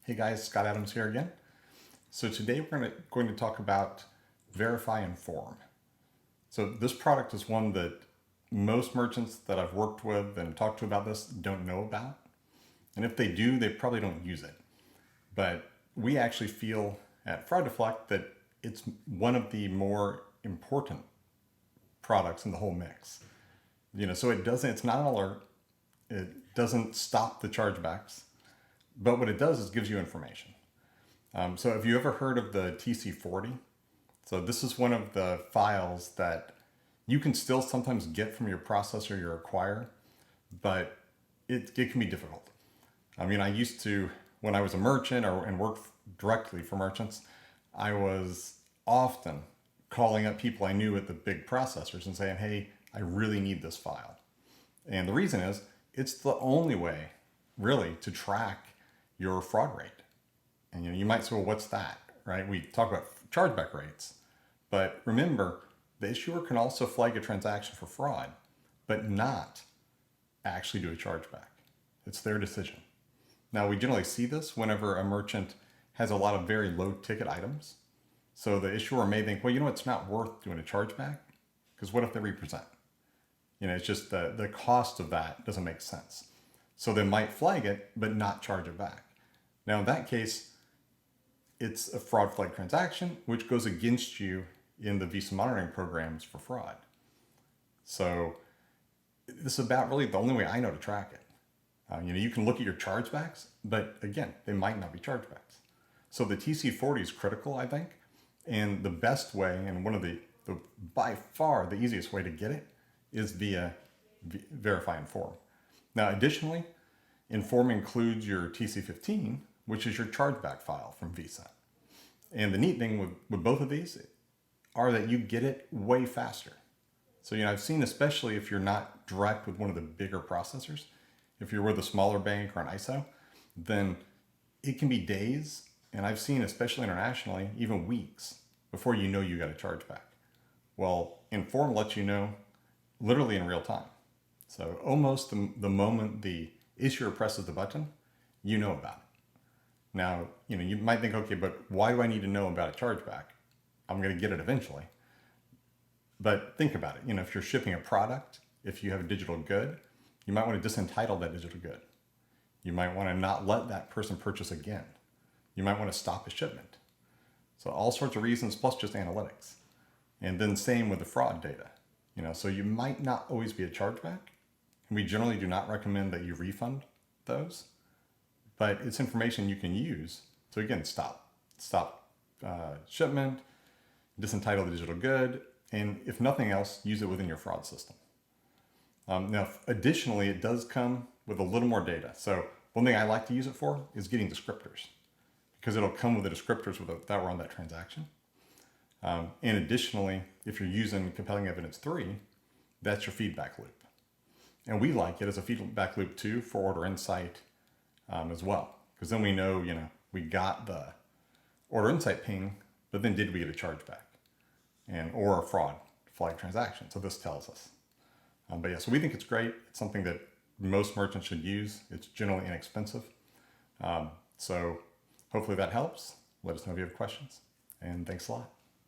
Hey guys, Scott Adams here again. So today we're going to talk about Verifi and Form. So this product is one that most merchants that I've worked with and talked to about this don't know about. And if they do, they probably don't use it. But we actually feel at Fraud Deflect that it's one of the more important products in the whole mix. So it's not an alert. It doesn't stop the chargebacks. But what it does is gives you information. So have you ever heard of the TC40? So this is one of the files that you can still sometimes get from your processor, your acquirer, but it can be difficult. I used to, when I was a merchant and worked directly for merchants, I was often calling up people I knew at the big processors and saying, hey, I really need this file. And the reason is, it's the only way really to track your fraud rate. And you might say, well, what's that, right? We talk about chargeback rates, but remember, the issuer can also flag a transaction for fraud, but not actually do a chargeback. It's their decision. Now, we generally see this whenever a merchant has a lot of very low ticket items. So the issuer may think, well, it's not worth doing a chargeback, because what if they represent? It's just the cost of that doesn't make sense. So they might flag it, but not charge it back. Now, in that case, it's a fraud flag transaction, which goes against you in the Visa monitoring programs for fraud. So this is about really the only way I know to track it. You can look at your chargebacks, but again, they might not be chargebacks. So the TC40 is critical, I think. And the best way, and one of the by far the easiest way to get it, is via Verifi and Form. Now, additionally, Inform includes your TC15, which is your chargeback file from Visa. And the neat thing with both of these are that you get it way faster. So, I've seen, especially if you're not direct with one of the bigger processors, if you're with a smaller bank or an ISO, then it can be days. And I've seen, especially internationally, even weeks before you know you got a chargeback. Well, Inform lets you know literally in real time. So almost the moment the issuer presses the button, you know about it. Now, you might think, okay, but why do I need to know about a chargeback? I'm going to get it eventually. But think about it. If you're shipping a product, if you have a digital good, you might want to disentitle that digital good. You might want to not let that person purchase again. You might want to stop a shipment. So all sorts of reasons, plus just analytics. And then same with the fraud data. So you might not always be a chargeback. And we generally do not recommend that you refund those. But it's information you can use to, again, stop shipment, disentitle the digital good, and if nothing else, use it within your fraud system. Now, additionally, it does come with a little more data. So one thing I like to use it for is getting descriptors, because it'll come with the descriptors that were on that transaction. And additionally, if you're using Compelling Evidence 3, that's your feedback loop. And we like it as a feedback loop too for Order Insight as well. Because then we know, we got the Order Insight ping, but then did we get a chargeback? Or a fraud flag transaction? So this tells us. But yeah, so we think it's great. It's something that most merchants should use. It's generally inexpensive. So hopefully that helps. Let us know if you have questions. And thanks a lot.